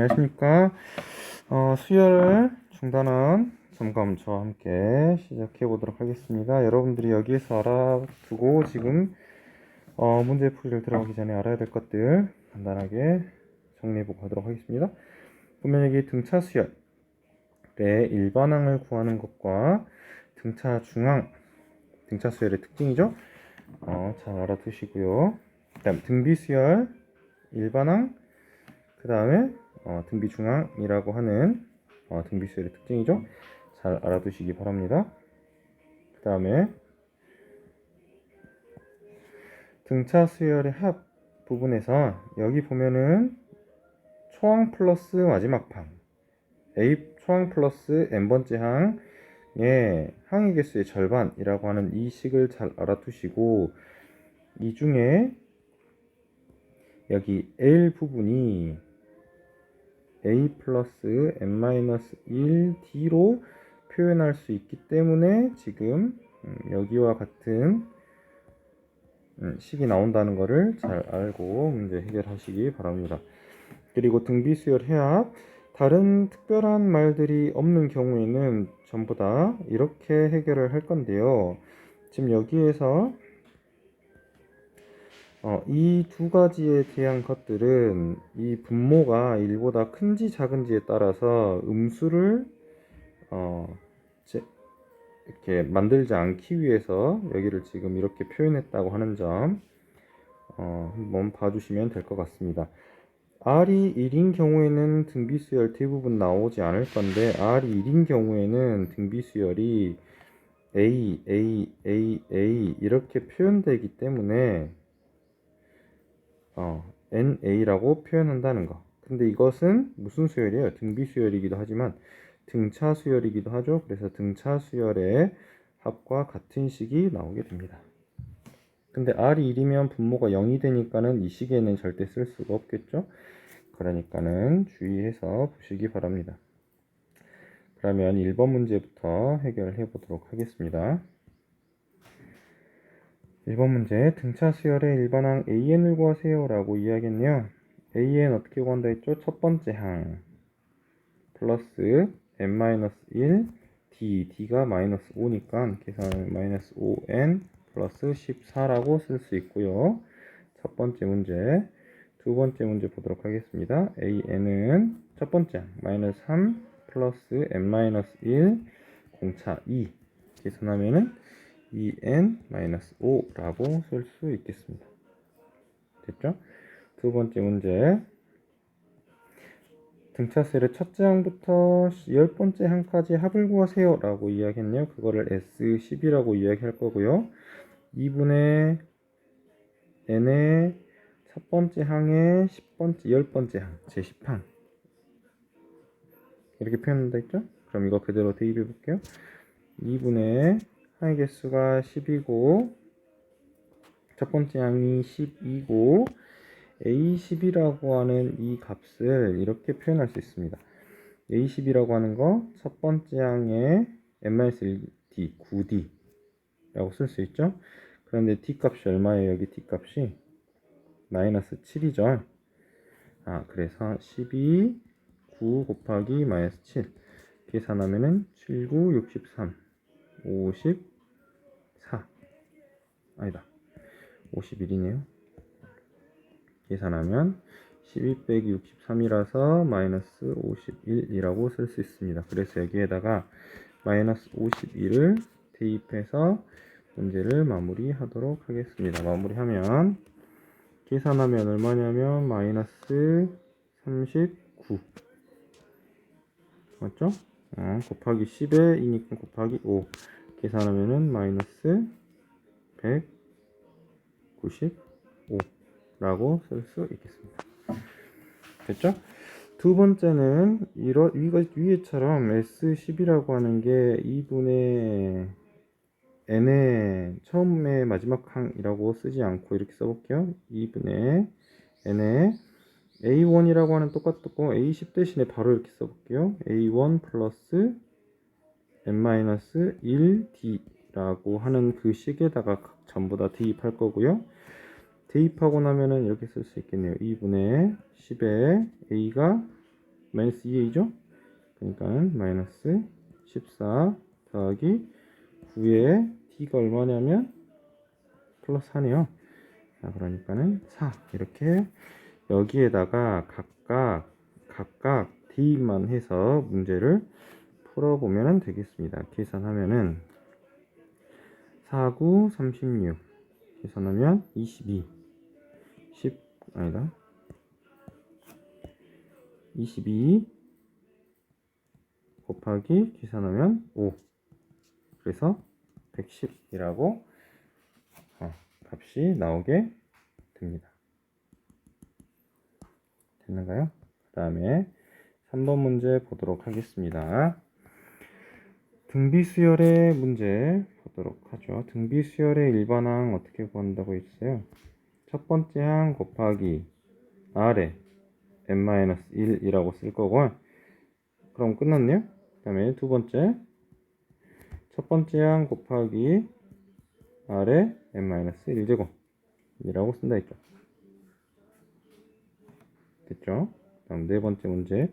안녕하십니까. 수열 중단원 점검 저와 함께 시작해 보도록 하겠습니다. 여러분들이 여기에서 알아두고 지금 문제 풀이를 들어가기 전에 알아야 될 것들 간단하게 정리해보고 하도록 하겠습니다. 보면 여기 등차 수열의 일반항을 구하는 것과 등차 중항, 등차 수열의 특징이죠. 잘 알아두시고요. 그 다음 등비 수열 일반항, 그 다음에 등비 중항이라고 하는 등비 수열의 특징이죠. 잘 알아두시기 바랍니다. 그 다음에 등차 수열의 합 부분에서 여기 보면은 초항 플러스 마지막 항, A 초항 플러스 n번째 항의 항의 개수의 절반이라고 하는 이 식을 잘 알아두시고, 이 중에 여기 L 부분이 a 플러스 n-1d로 표현할 수 있기 때문에 지금 여기와 같은 식이 나온다는 것을 잘 알고 문제 해결하시기 바랍니다. 그리고 등비수열 해합, 다른 특별한 말들이 없는 경우에는 전부 다 이렇게 해결을 할 건데요. 지금 여기에서 이 두 가지에 대한 것들은 이 분모가 1보다 큰지 작은지에 따라서 음수를 이렇게 만들지 않기 위해서 여기를 지금 이렇게 표현했다고 하는 점 한번 봐주시면 될 것 같습니다. R이 1인 경우에는 등비수열 대부분 나오지 않을 건데, R이 1인 경우에는 등비수열이 A, A, A, A 이렇게 표현되기 때문에 NA라고 표현한다는 거. 근데 이것은 무슨 수열이에요? 등비 수열이기도 하지만 등차 수열이기도 하죠. 그래서 등차 수열의 합과 같은 식이 나오게 됩니다. 근데 R이 1이면 분모가 0이 되니까는 이 식에는 절대 쓸 수가 없겠죠. 그러니까는 주의해서 보시기 바랍니다. 그러면 1번 문제부터 해결해 보도록 하겠습니다. 1번 문제, 등차 수열의 일반항 AN을 구하세요 라고 이야기했네요. AN 어떻게 구한다 했죠? 첫 번째 항 플러스 n-1 D가 마이너스 5니까 계산을 마이너스 5n 플러스 14라고 쓸 수 있고요. 첫 번째 문제. 두 번째 문제 보도록 하겠습니다. AN은 첫 번째 항 마이너스 3 플러스 n-1 공차 2 계산하면은 2n-5라고 쓸 수 있겠습니다. 됐죠? 두 번째 문제. 등차수열의 첫째 항부터 10번째 항까지 합을 구하세요 라고 이야기했네요. 그거를 S10이라고 이야기할 거고요. 2분의 n의 첫 번째 항의 10번째, 10번째 항, 제10항 이렇게 표현한다 했죠? 그럼 이거 그대로 대입해 볼게요. 2분의 항의 개수가 10이고 첫 번째 항이 10이고 A10이라고 하는 이 값을 이렇게 표현할 수 있습니다. A10이라고 하는 거 첫 번째 항에 n-1d, 9d 라고 쓸 수 있죠. 그런데 d 값이 얼마예요? 여기 d 값이 마이너스 7이죠. 그래서 12, 9 곱하기 마이너스 7 계산하면은 7, 9, 63, 54 아니다 51이네요. 계산하면 12 빼기 63이라서 마이너스 51이라고 쓸 수 있습니다. 그래서 여기에다가 마이너스 51을 대입해서 문제를 마무리하도록 하겠습니다. 마무리하면 계산하면 얼마냐면 마이너스 39 맞죠? 곱하기 10에 2니까 곱하기 5 계산하면은 마이너스 195 라고 쓸 수 있겠습니다. 됐죠? 두 번째는 이거 위에처럼 S10이라고 하는 게 2분의 n의 처음에 마지막 항이라고 쓰지 않고 이렇게 써볼게요. 2분의 n의 A1이라고 하는 똑같고 A10 대신에 바로 이렇게 써볼게요. A1 플러스 n-1d 라고 하는 그 식에다가 전부 다 대입할 거고요. 대입하고 나면은 이렇게 쓸 수 있겠네요. 2분의 10에 A가 마이너스 2a죠? 그러니까는 마이너스 14 더하기 9에 t가 얼마냐면 플러스 4네요. 자, 그러니까는 4 이렇게 여기에다가 각각 대입만 해서 문제를 풀어보면 되겠습니다. 계산하면은 4, 9, 36 계산하면 22 10 아니다 22 곱하기 계산하면 5 그래서 110이라고 값이 나오게 됩니다. 됐는가요? 그 다음에 3번 문제 보도록 하겠습니다. 등비수열의 문제 보도록 하죠. 등비수열의 일반항 어떻게 구한다고 했어요? 첫 번째 항 곱하기 R에 n-1이라고 쓸 거고, 그럼 끝났네요. 그 다음에 두 번째 첫 번째 항 곱하기 R에 n-1제곱이라고 쓴다 했죠. 됐죠? 다음 네 번째 문제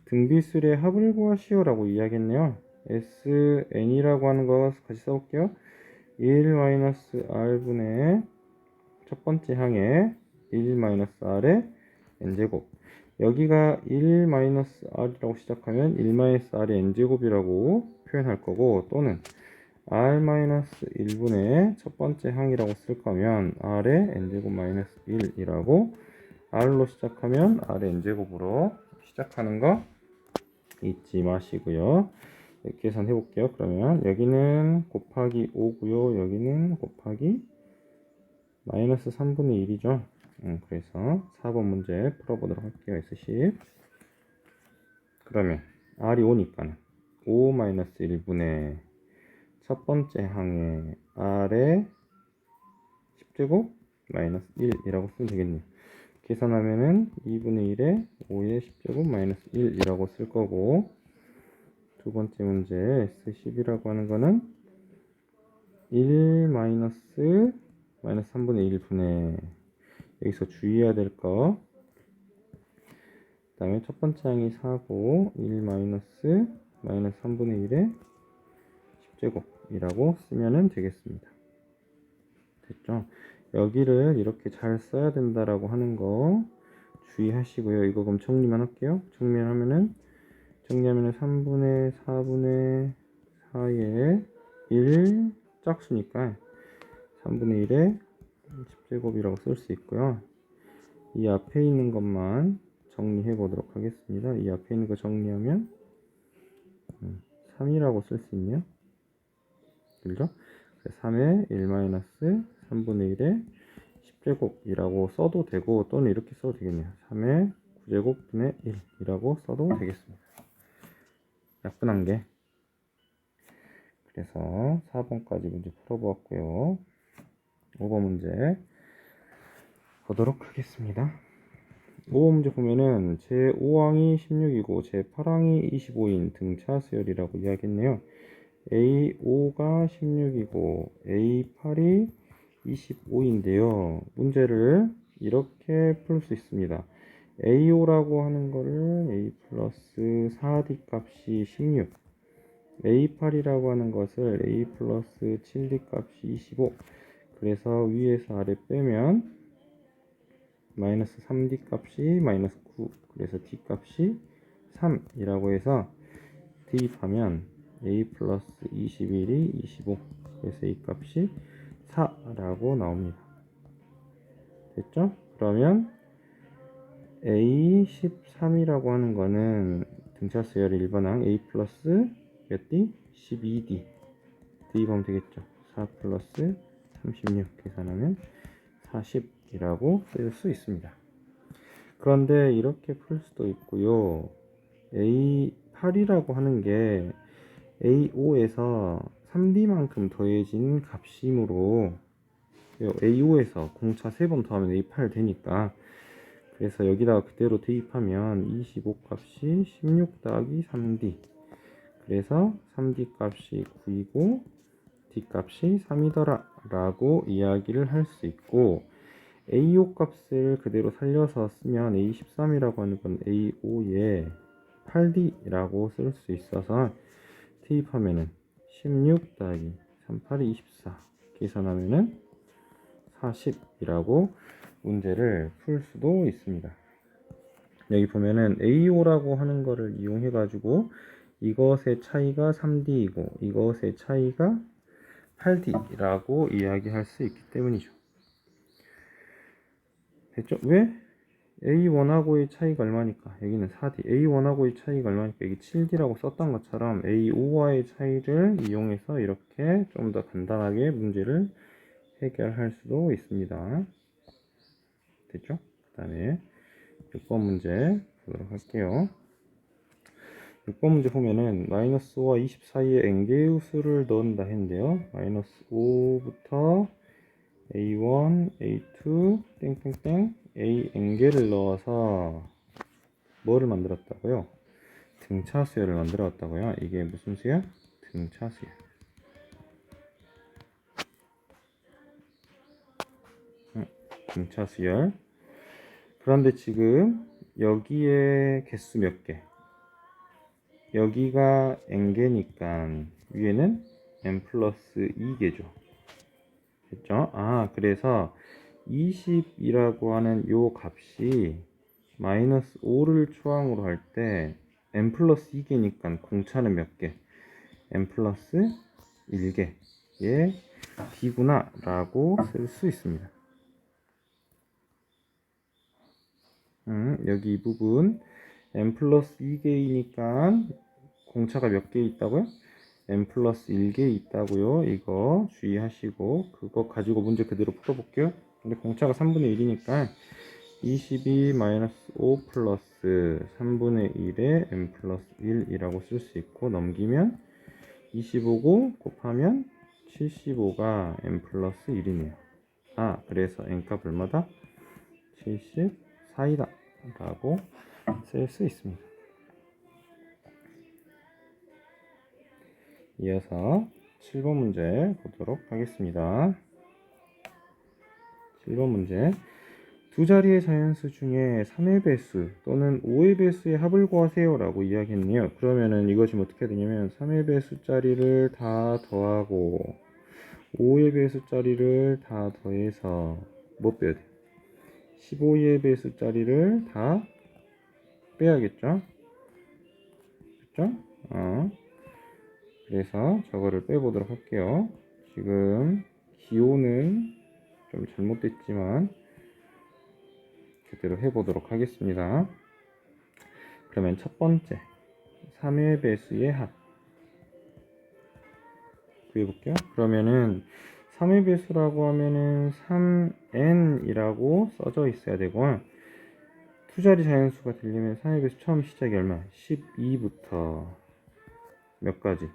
등비수열의 합을 구하시오 라고 이야기했네요. SN이라고 하는 거 같이 써볼게요. 1-R분의 첫 번째 항에 1-R의 n제곱, 여기가 1-R이라고 시작하면 1-R의 n제곱이라고 표현할 거고, 또는 R-1분의 첫 번째 항이라고 쓸 거면 R의 n제곱 마이너스 1이라고, R로 시작하면 R의 n제곱으로 시작하는 거 잊지 마시고요. 계산해 볼게요. 그러면 여기는 곱하기 5고요. 여기는 곱하기 마이너스 3분의 1이죠. 그래서 4번 문제 풀어보도록 할게요. S10. 그러면 R이 5니까 5 마이너스 1분의 첫 번째 항에 R의 10제곱 마이너스 1이라고 쓰면 되겠네요. 계산하면은 2분의 1에 5의 10제곱 마이너스 1이라고 쓸 거고, 두 번째 문제 S10이라고 하는 거는 1 마이너스 3분의 1분의, 여기서 주의해야 될 거, 그 다음에 첫 번째 항이 4고 1 마이너스 3분의 1의 10제곱이라고 쓰면 되겠습니다. 됐죠? 여기를 이렇게 잘 써야 된다라고 하는 거 주의하시고요. 이거 그럼 정리만 할게요. 정리하면은 3분의 4분의 4에 1 짝수니까 3분의 1에 10제곱이라고 쓸 수 있고요. 이 앞에 있는 것만 정리해 보도록 하겠습니다. 이 앞에 있는 거 정리하면 3이라고 쓸 수 있네요. 그죠? 3에 1-3분의 1에 10제곱이라고 써도 되고, 또는 이렇게 써도 되겠네요. 3의 9제곱분의 1이라고 써도 되겠습니다. 약분한 게. 그래서 4번까지 문제 풀어보았고요. 5번 문제 보도록 하겠습니다. 5번 문제 보면은 제5항이 16이고 제8항이 25인 등차 수열이라고 이야기했네요. A5가 16이고 A8이 25인데요. 문제를 이렇게 풀 수 있습니다. A5라고 하는 거를 A 플러스 4D 값이 16, A8이라고 하는 것을 A 플러스 7D 값이 25, 그래서 위에서 아래 빼면 마이너스 3D 값이 마이너스 9, 그래서 D 값이 3이라고 해서 대입하면 A 플러스 21이 25, 그래서 A 값이 4라고 나옵니다. 됐죠? 그러면 A13이라고 하는 거는 등차 수열의 일반항 A 플러스 몇 D? 12D 대입하면 되겠죠. 4 플러스 36 계산하면 40이라고 쓸 수 있습니다. 그런데 이렇게 풀 수도 있고요. A8이라고 하는 게 A5에서 3D만큼 더해진 값이므로 A5에서 공차 3번 더하면 A8 되니까, 그래서 여기다가 그대로 대입하면 25 값이 16 더하기 3D, 그래서 3D 값이 9이고 D 값이 3이더라 라고 이야기를 할 수 있고, A5 값을 그대로 살려서 쓰면 A13이라고 하는 건 A5에 8D라고 쓸 수 있어서 대입하면은 16 더하기 38이 24 계산하면은 40이라고 문제를 풀 수도 있습니다. 여기 보면은 AO라고 하는 거를 이용해 가지고 이것의 차이가 3D이고 이것의 차이가 8D라고 이야기할 수 있기 때문이죠. 됐죠? 왜? A1하고의 차이가 얼마니까? 여기는 4D. A1하고의 차이가 얼마니까? 여기 7D라고 썼던 것처럼 A5와의 차이를 이용해서 이렇게 좀 더 간단하게 문제를 해결할 수도 있습니다. 됐죠? 그 다음에 6번 문제 보도록 할게요. 6번 문제 보면은 마이너스 5와 20 사이에 n개의 수를 넣는다 했는데요. 마이너스 5부터 A1, A2, 땡땡땡 A n개를 넣어서 뭐를 만들었다고요? 등차수열을 만들었다고요. 이게 무슨 수야? 등차수열. 등차수열. 그런데 지금 여기에 개수 몇 개? 여기가 n개니까 위에는 n 플러스 2개죠. 됐죠? 그래서 20이라고 하는 요 값이 마이너스 5를 초항으로 할 때 n 플러스 2개니까 공차는 몇 개? n 플러스 1개의 b구나 라고 쓸 수 있습니다. 여기 이 부분 n 플러스 2개이니까 공차가 몇 개 있다고요? n 플러스 1개 있다고요. 이거 주의하시고 그거 가지고 문제 그대로 풀어볼게요. 근데 공차가 3분의 1이니까 22 마이너스 5 플러스 3분의 1에 n 플러스 1이라고 쓸 수 있고 넘기면 25고 곱하면 75가 n 플러스 1이네요. 그래서 n 값 얼마다? 74이다 라고 쓸 수 있습니다. 이어서 7번 문제 보도록 하겠습니다. 7번 문제. 두 자리의 자연수 중에 3의 배수 또는 5의 배수의 합을 구하세요 라고 이야기했네요. 그러면은 이거 지금 어떻게 해야 되냐면 3의 배수짜리를 다 더하고 5의 배수짜리를 다 더해서 뭐 빼야 돼? 15의 배수짜리를 다 빼야겠죠? 그렇죠? 그래서 저거를 빼보도록 할게요. 지금 기호는 좀 잘못됐지만 그대로 해보도록 하겠습니다. 그러면 첫 번째 3의 배수의 합 구해볼게요. 그러면은 3의 배수라고 하면은 3n이라고 써져 있어야 되고 두 자리 자연수가 되려면 3의 배수 처음 시작이 얼마? 12부터 몇 가지?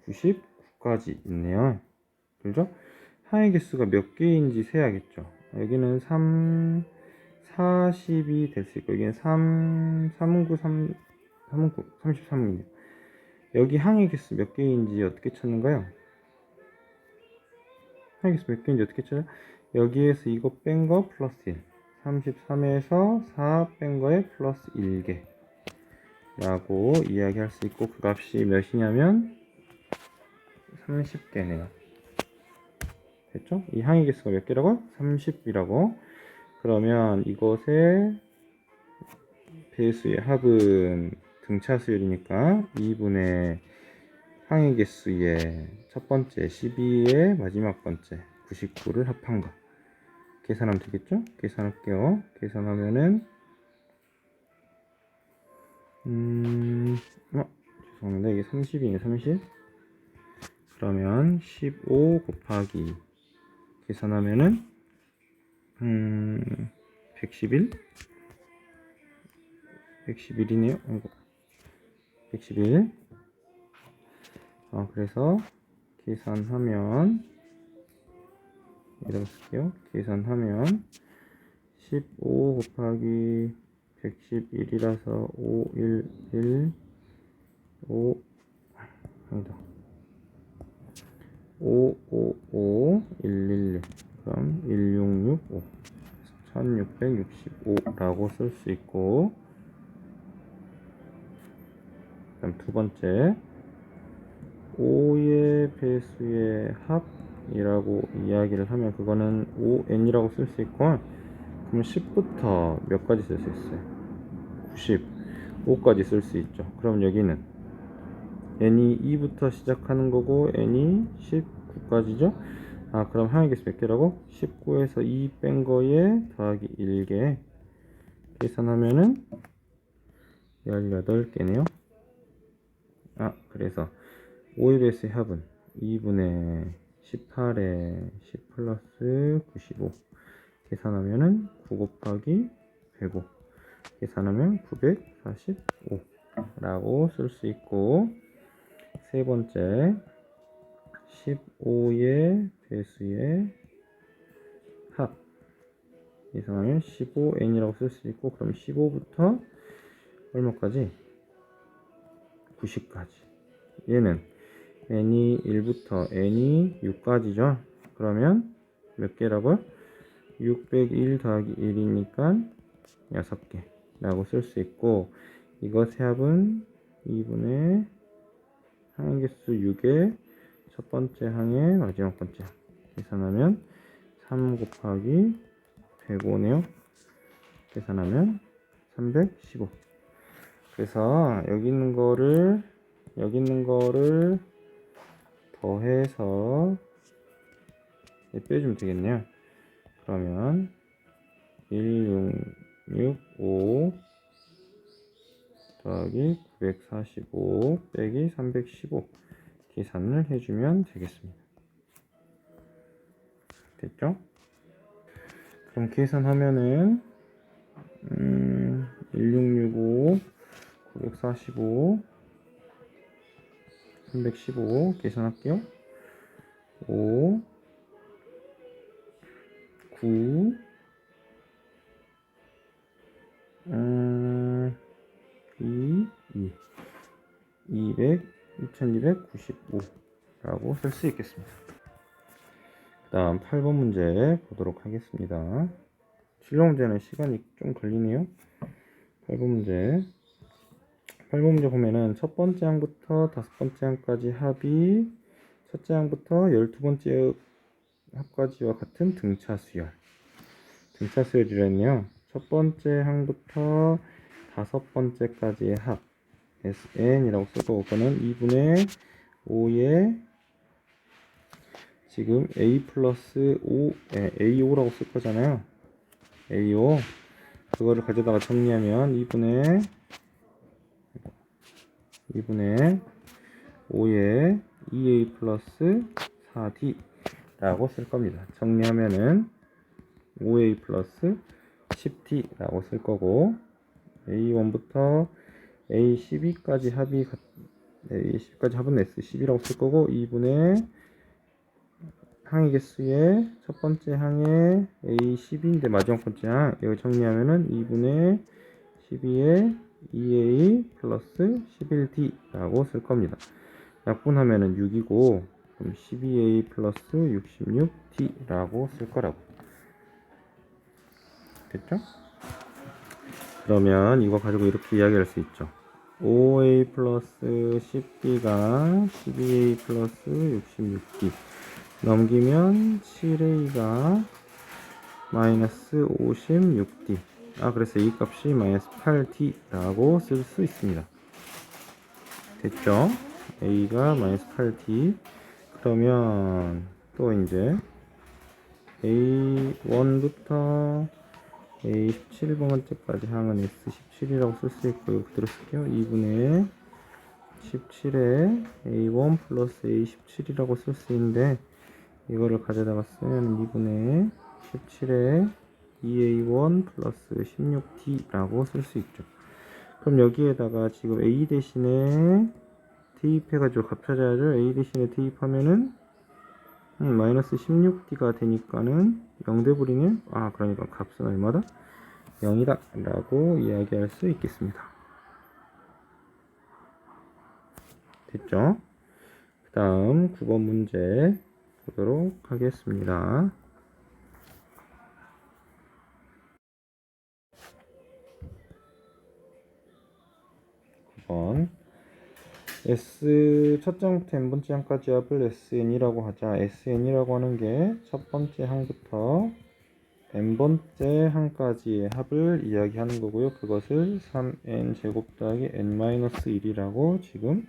99까지 있네요. 그죠? 항의 개수가 몇 개인지 세야겠죠. 여기는 40이 될 수 있고 여기는 33이네요. 여기 항의 개수 몇 개인지 어떻게 찾는가요? 항의 개수 몇 개인지 어떻게 찾아요? 여기에서 이거 뺀 거 플러스 1 33에서 4 뺀 거에 플러스 1개 라고 이야기할 수 있고 그 값이 몇이냐면 30개네요. 됐죠? 이 항의 개수가 몇 개라고? 30이라고. 그러면 이것의 배수의 합은 등차수열이니까 2분의 항의 개수의 첫 번째 12의 마지막 번째 99를 합한 거 계산하면 되겠죠? 계산할게요. 계산하면은 죄송합니다. 이게 30이네. 30. 그러면 15 곱하기 계산하면은 111 111이네요. 111. 그래서 계산하면 이렇게 쓸게요. 계산하면 15 곱하기 111이라서 511 5 아니다 555 111 그럼 1665 1665라고 쓸 수 있고 그럼 두 번째 5의 배수의 합이라고 이야기를 하면 그거는 5n이라고 쓸 수 있고, 그럼 10부터 몇 가지 쓸 수 있어요? 95까지 쓸 수 있죠. 그럼 여기는 n이 2부터 시작하는 거고 n이 19까지죠. 그럼 항의 개수 몇 개라고? 19에서 2 뺀 거에 더하기 1개 계산하면은 18개네요. 그래서 5의 배수의 합은 2분의 18에 10 플러스 95 계산하면은 9 곱하기 105 계산하면 945 라고 쓸 수 있고, 세 번째 15의 배수의 합 계산하면 15n이라고 쓸 수 있고, 그럼 15부터 얼마까지? 90까지. 얘는 n이 1부터 n이 6까지죠. 그러면 몇 개라고요? 601 더하기 1이니까 6개 라고 쓸 수 있고, 이것의 합은 2분의 항의개수 6의 첫 번째 항의 마지막 번째 항 계산하면 3 곱하기 105네요. 계산하면 315. 그래서 여기 있는 거를 더해서 빼주면 되겠네요. 그러면 1665 더하기 945 빼기 315 계산을 해주면 되겠습니다. 됐죠? 그럼 계산하면은 1665 945 315 계산할게요. 5 9 2 200 2295 라고 쓸 수 있겠습니다. 그 다음 8번 문제 보도록 하겠습니다. 실력 문제는 시간이 좀 걸리네요. 8번 문제 보면은 첫 번째 항부터 다섯 번째 항까지 합이 첫째 항부터 12번째 합까지와 같은 등차 수열이라 했네요. 첫 번째 항부터 다섯 번째까지의 합 SN이라고 쓰고, 그거는 2분의 5의 지금 A 플러스 5, A5라고 쓸 거잖아요. A5 그거를 가져다가 정리하면 2분의 5의 2A 플러스 4D 라고 쓸 겁니다. 정리하면은 5A 플러스 10D 라고 쓸 거고, A1부터 A12까지 합은 S10이라고 쓸 거고, 2분의 항의 개수의 첫 번째 항의 A12인데 마지막 번째 항 여기 정리하면은 2분의 12의 2A 플러스 11D 라고 쓸 겁니다. 약분하면은 6이고, 그럼 12A 플러스 66D 라고 쓸 거라고. 됐죠? 그러면 이거 가지고 이렇게 이야기할 수 있죠. 5A 플러스 10D가 12A 플러스 66D 넘기면 7A가 마이너스 56D. 그래서 이 값이 마이너스 8D 라고 쓸 수 있습니다. 됐죠? A가 마이너스 8D. 그러면 또 이제 A1부터 A17번째까지 항은 S17이라고 쓸 수 있고, 이거 그대로 쓸게요. 2분의 17에 A1 플러스 A17이라고 쓸 수 있는데, 이거를 가져다가 쓰면 2분의 17에 2A1 플러스 16D 라고 쓸 수 있죠. 그럼 여기에다가 지금 A 대신에 대입해가지고 값 찾아야죠. A 대신에 대입하면은 마이너스 16D가 되니까는 0대불이네. 그러니까 값은 얼마다? 0이다 라고 이야기할 수 있겠습니다. 됐죠? 그 다음 9번 문제 보도록 하겠습니다. 9번 S 첫 장부터 n번째 항까지 합을 SN이라고 하자. SN이라고 하는 게 첫 번째 항부터 n번째 항까지의 합을 이야기하는 거고요. 그것을 3n 제곱 더하기 n-1이라고 지금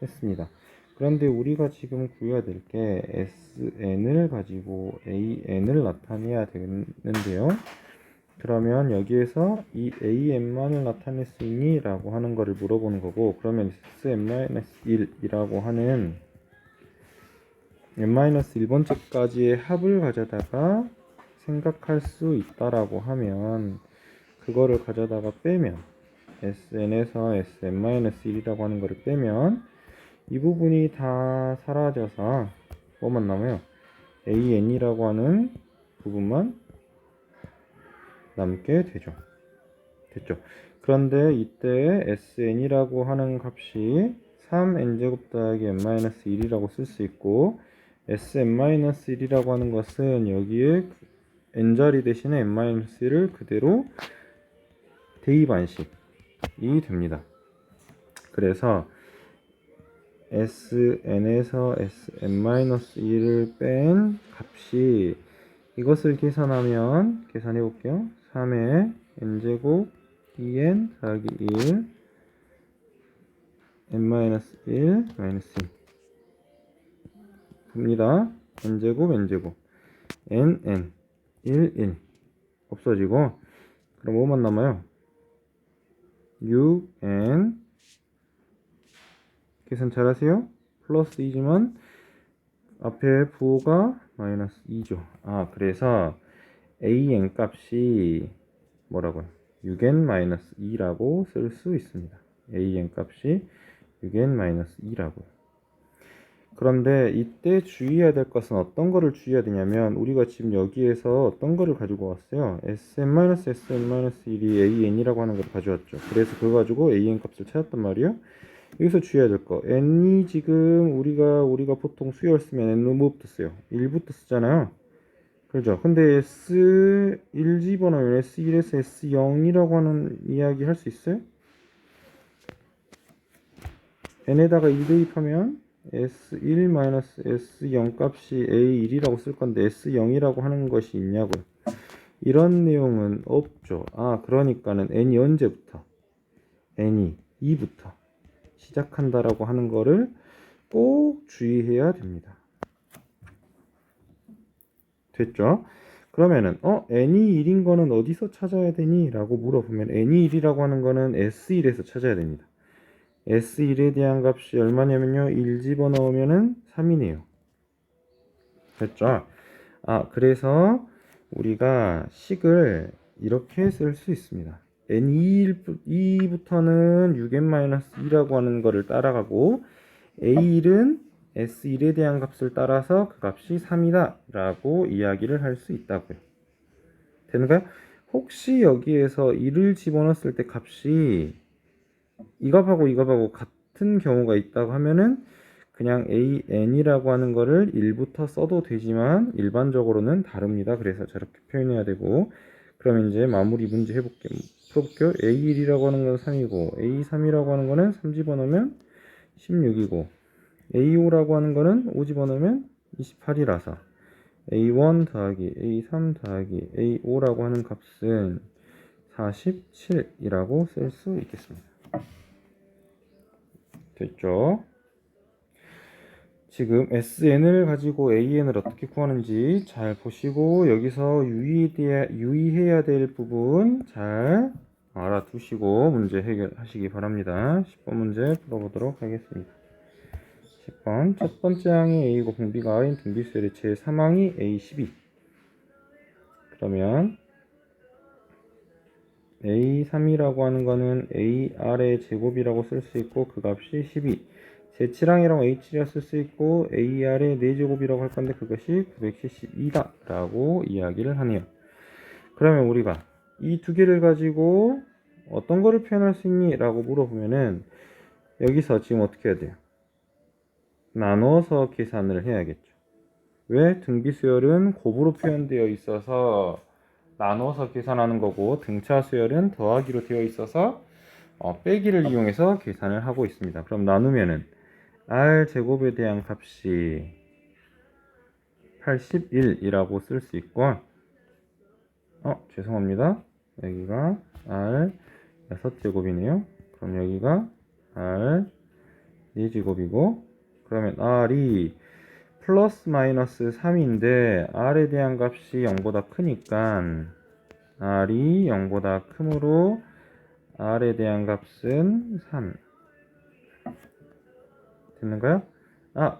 했습니다. 그런데 우리가 지금 구해야 될 게 SN을 가지고 AN을 나타내야 되는데요. 그러면 여기에서 이 AN만을 나타낼 수 있니? 라고 하는 거를 물어보는 거고, 그러면 SN-1이라고 하는 n-1번째까지의 합을 가져다가 생각할 수 있다라고 하면, 그거를 가져다가 빼면 SN에서 SN-1이라고 하는 거를 빼면 이 부분이 다 사라져서 뭐만 남아요? AN이라고 하는 부분만 남게 되죠. 됐죠? 그런데 이때 SN이라고 하는 값이 3n제곱 더하기 n-1이라고 쓸 수 있고, SN-1이라고 하는 것은 여기에 n자리 대신에 n-1을 그대로 대입안식이 됩니다. 그래서 SN에서 SN-1을 뺀 값이 이것을 계산하면 계산해 볼게요. 3의 n제곱 2n 더하기 1 n-1 마이너스 2 봅니다. n제곱 n제곱 nn 1 없어지고, 그럼 뭐만 남아요? 6n 계산 잘하세요? 플러스 2지만 앞에 부호가 마이너스 2죠. 그래서 an 값이 뭐라고요? 6n-2라고 쓸 수 있습니다. an 값이 6n-2라고요. 그런데 이때 주의해야 될 것은 어떤 거를 주의해야 되냐면, 우리가 지금 여기에서 어떤 거를 가지고 왔어요? SN-SN-1이 AN이라고 하는 걸 가져왔죠. 그래서 그거 가지고 AN 값을 찾았단 말이에요. 여기서 주의해야 될 거, n이 지금 우리가 보통 수열 쓰면 n은 뭐부터 써요? 1부터 쓰잖아요. 그렇죠? 근데 S1 집어넣으면 S1에서 S0이라고 하는 이야기 할 수 있어요? n에다가 1 대입하면 S1-S0 값이 A1이라고 쓸 건데 S0이라고 하는 것이 있냐고요? 이런 내용은 없죠. 그러니까는 n이 언제부터? n이 2부터 시작한다라고 하는 거를 꼭 주의해야 됩니다. 됐죠? 그러면은 n이 1인 거는 어디서 찾아야 되니? 라고 물어보면 n이 1이라고 하는 거는 S1에서 찾아야 됩니다. S1에 대한 값이 얼마냐면요, 1 집어넣으면은 3이네요. 됐죠? 그래서 우리가 식을 이렇게 쓸 수 있습니다. n2부터는 6n-2라고 하는 거를 따라가고, a1은 S1에 대한 값을 따라서 그 값이 3이다 라고 이야기를 할 수 있다고요. 되는가요? 혹시 여기에서 1을 집어넣었을 때 값이 이 값하고 이 값하고 같은 경우가 있다고 하면은 그냥 AN이라고 하는 거를 1부터 써도 되지만 일반적으로는 다릅니다. 그래서 저렇게 표현해야 되고, 그러면 이제 마무리 문제 풀어볼게요. A1이라고 하는 건 3이고 A3이라고 하는 거는 3 집어넣으면 16이고 A5라고 하는 거는 5 집어넣으면 28이라서 A1 더하기 A3 더하기 A5라고 하는 값은 47이라고 쓸 수 있겠습니다. 됐죠? 지금 SN을 가지고 AN을 어떻게 구하는지 잘 보시고, 여기서 유의해야 될 부분 잘 알아두시고 문제 해결하시기 바랍니다. 10번 문제 풀어보도록 하겠습니다. 10번 첫 번째 항이 A고 공비가 R인 등비수열의 제3항이 A12. 그러면 A3이라고 하는 거는 AR의 제곱이라고 쓸 수 있고 그 값이 12. 제7항이라고 A7이라 쓸 수 있고 AR의 4제곱이라고 할 건데 그것이 972다 라고 이야기를 하네요. 그러면 우리가 이 두 개를 가지고 어떤 거를 표현할 수 있니? 라고 물어보면은 여기서 지금 어떻게 해야 돼요? 나눠서 계산을 해야겠죠. 왜? 등비수열은 곱으로 표현되어 있어서 나눠서 계산하는 거고, 등차 수열은 더하기로 되어 있어서 빼기를 이용해서 계산을 하고 있습니다. 그럼 나누면은 r 제곱에 대한 값이 81이라고 쓸 수 있고, 죄송합니다. 여기가 r 6제곱이네요. 그럼 여기가 r 4제곱이고, 그러면 r이 플러스 마이너스 3인데 r에 대한 값이 0보다 크니까 r이 0보다 크므로 r에 대한 값은 3 됐는가요?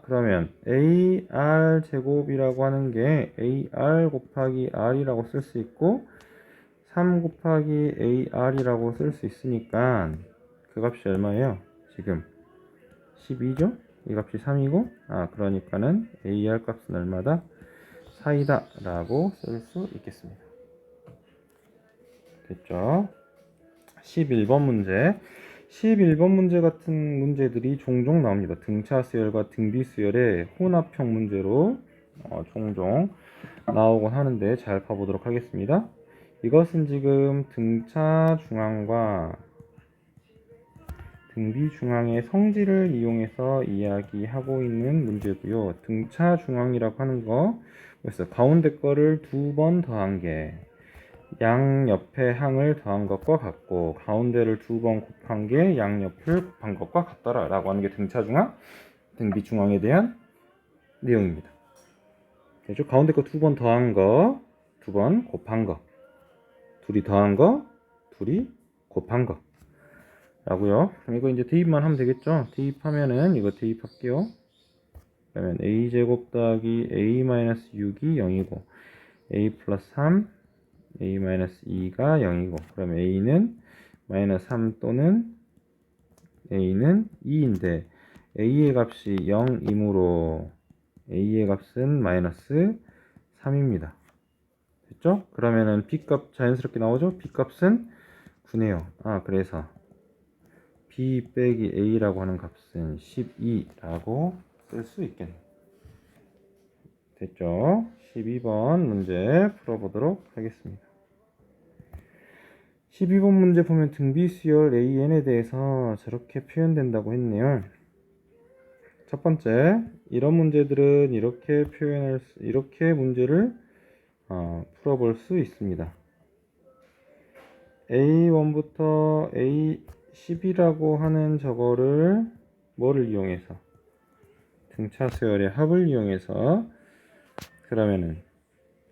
그러면 ar 제곱이라고 하는 게 ar 곱하기 r이라고 쓸 수 있고 3 곱하기 ar이라고 쓸 수 있으니까 그 값이 얼마예요? 지금 12죠? 이 값이 3이고 그러니까는 ar 값은 얼마다? 4이다 라고 쓸 수 있겠습니다. 됐죠? 11번 문제. 11번 문제 같은 문제들이 종종 나옵니다. 등차 수열과 등비 수열의 혼합형 문제로 종종 나오곤 하는데 잘 봐보도록 하겠습니다. 이것은 지금 등차 중앙과 등비 중앙의 성질을 이용해서 이야기하고 있는 문제고요. 등차 중앙이라고 하는 거, 그래서 가운데 거를 2번 더한 게 양옆의 항을 더한 것과 같고 가운데를 2번 곱한 게 양옆을 곱한 것과 같더라 라고 하는 게 등차중앙, 등비중앙에 대한 내용입니다. 그렇죠? 가운데 거 2번 더한 거, 2번 곱한 거, 둘이 더한 거, 둘이 곱한 거 라고요. 그럼 이거 이제 대입만 하면 되겠죠? 대입하면은 이거 대입할게요. 그러면 a제곱 더하기 a-6이 0이고 a 플러스 3 a-2가 0이고 그럼 a는 마이너스 3 또는 a는 2인데 a의 값이 0이므로 a의 값은 마이너스 3입니다. 됐죠? 그러면은 b값 자연스럽게 나오죠? b값은 9네요. 그래서 b 빼기 a라고 하는 값은 12라고 쓸 수 있겠네요. 됐죠? 12번 문제 풀어보도록 하겠습니다. 12번 문제 보면 등비수열 AN에 대해서 저렇게 표현된다고 했네요. 첫 번째, 이런 문제들은 이렇게 문제를 풀어볼 수 있습니다. A1부터 A10이라고 하는 저거를 뭐를 이용해서? 등차 수열의 합을 이용해서 그러면은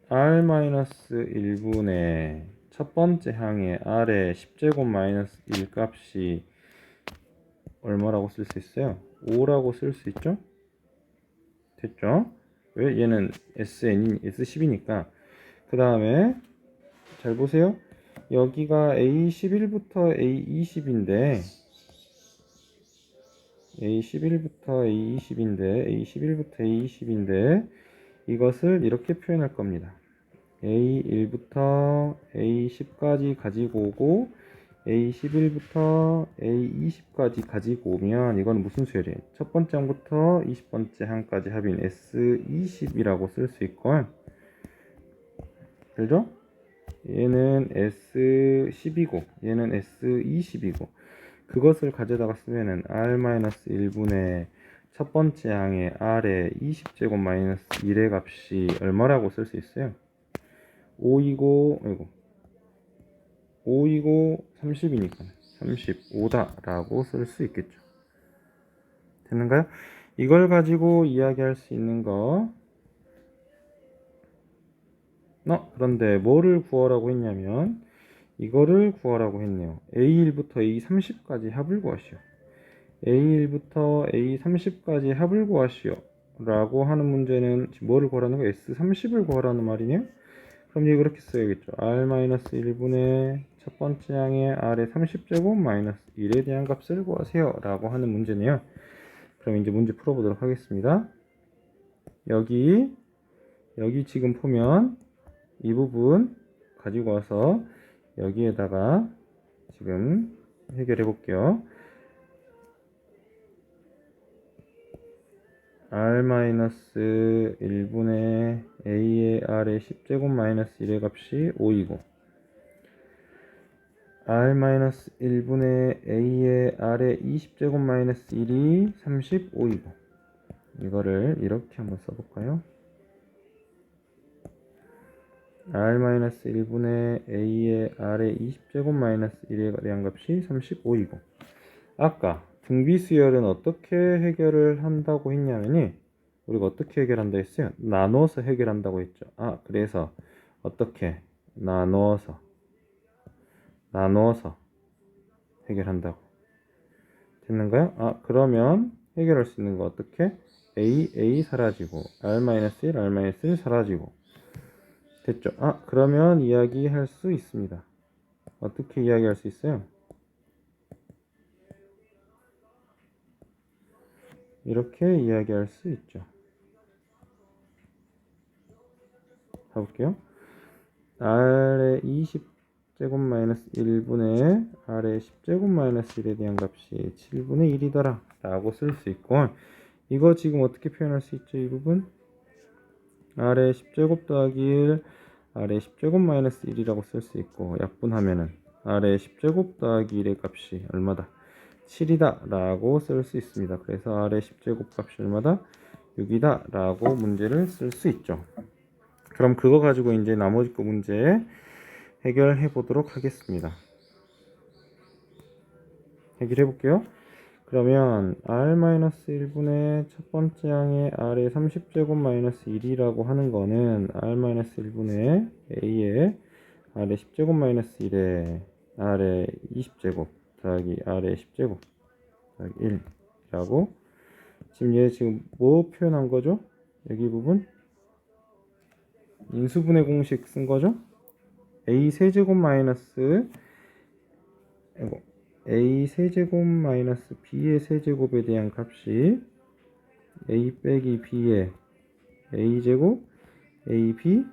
R-1분의 첫 번째 항의 R의 10제곱 마이너스 1 값이 얼마라고 쓸 수 있어요? 5라고 쓸 수 있죠? 됐죠? 왜? 얘는 S10이니까. 그 다음에 잘 보세요. 여기가 A11부터 A20인데 A11부터 A20인데 이것을 이렇게 표현할 겁니다. A1부터 A10까지 가지고 오고 A11부터 A20까지 가지고 오면 이건 무슨 수열이에요? 첫 번째 항부터 20번째 항까지 합인 S20이라고 쓸 수 있고 그죠? 얘는 S10이고 얘는 S20이고 그것을 가져다가 쓰면은 R-1분의 첫 번째 항의 R의 20제곱 마이너스 1의 값이 얼마라고 쓸 수 있어요? 5이고 30이니까 35다 라고 쓸 수 있겠죠. 됐는가요? 이걸 가지고 이야기할 수 있는 거 그런데 뭐를 구하라고 했냐면 이거를 구하라고 했네요. A1부터 A30까지 합을 구하시오. A1부터 A30까지 합을 구하시오 라고 하는 문제는 뭐를 구하라는 거예요? S30을 구하라는 말이네요. 그럼 이게 그렇게 써야겠죠. R-1분의 첫 번째 항의 R의 30제곱 마이너스 1에 대한 값을 구하세요 라고 하는 문제네요. 그럼 이제 문제 풀어보도록 하겠습니다. 여기 지금 보면 이 부분 가지고 와서 여기에다가 지금 해결해 볼게요. R-1분의 A의 R의 10제곱 마이너스 1의 값이 5이고 R-1분의 2분의 a의 r의 20제곱 마이너스 1이 35이고 이거를 이렇게 한번 써볼까요? r-1분의 a의 r의 20제곱 마이너스 1에 대한 값이 35이고 아까 등비수열은 어떻게 해결을 한다고 했냐면이 우리가 어떻게 해결한다 했어요? 나눠서 해결한다고 했죠. 그래서 어떻게 나눠서 해결한다고 됐는가요? 그러면 해결할 수 있는 거 어떻게? a 사라지고 r-1 r-1 사라지고 됐죠? 그러면 이야기할 수 있습니다. 어떻게 이야기할 수 있어요? 이렇게 이야기할 수 있죠. 가볼게요. r의 20제곱 마이너스 1분의 r의 10제곱 마이너스 1에 대한 값이 7분의 1이더라 라고 쓸 수 있고 이거 지금 어떻게 표현할 수 있죠? 이 부분 r의 10제곱 더하기 1 r의 10제곱 마이너스 1이라고 쓸 수 있고 약분하면은 r의 10제곱 더하기 1의 값이 얼마다? 7이다 라고 쓸 수 있습니다. 그래서 r의 10제곱 값이 얼마다? 6이다 라고 문제를 쓸 수 있죠. 그럼 그거 가지고 이제 나머지 거 문제 해결해 보도록 하겠습니다. 해결해 볼게요. 그러면 r-1분의 첫 번째 항의 r의 30제곱 마이너스 1이라고 하는 거는 r-1분의 a의 r의 10제곱 마이너스 1에 r의 20제곱 더하기 r의 10제곱 더하기 1이라고 지금 얘 지금 뭐 표현한 거죠? 여기 부분 인수분해 공식 쓴 거죠? a 세제곱 마이너스 a 세제곱 마이너스 b의 세제곱에 대한 값이 a 빼기 b의 a제곱 ab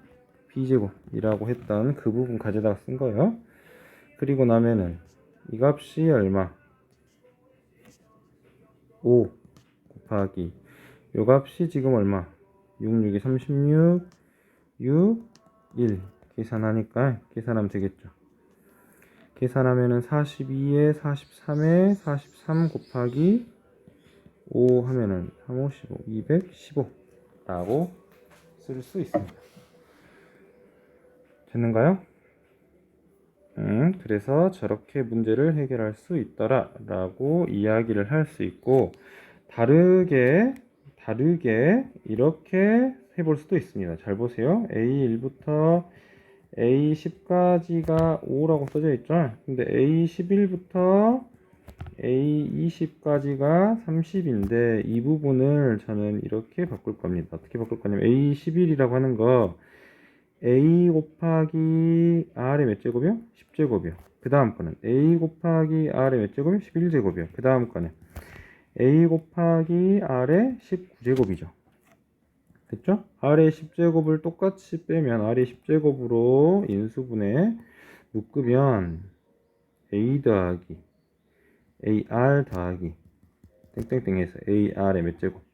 b제곱이라고 했던 그 부분 가져다가 쓴 거예요. 그리고 나면은 이 값이 얼마? 5 곱하기 요 값이 지금 얼마? 6, 6이 36 6, 1 계산하니까 계산하면 되겠죠. 계산하면은 42에 43에 43 곱하기 5 하면은 3, 5, 15, 215 라고 쓸 수 있습니다. 됐는가요? 그래서 저렇게 문제를 해결할 수 있더라 라고 이야기를 할 수 있고 다르게 이렇게 해볼 수도 있습니다. 잘 보세요. A1부터 A10까지가 5라고 써져 있죠. 근데 A11부터 A20까지가 30인데 이 부분을 저는 이렇게 바꿀 겁니다. 어떻게 바꿀 거냐면 A11이라고 하는 거 A 곱하기 R의 몇 제곱이요? 10제곱이요. 그 다음 거는 A 곱하기 R의 몇 제곱이요? 11제곱이요. 그 다음 거는 A 곱하기 R의 19제곱이죠. 됐죠? R의 10제곱을 똑같이 빼면 R의 10제곱으로 인수분해 묶으면 A 더하기 AR 더하기 땡땡땡해서 AR의 몇 제곱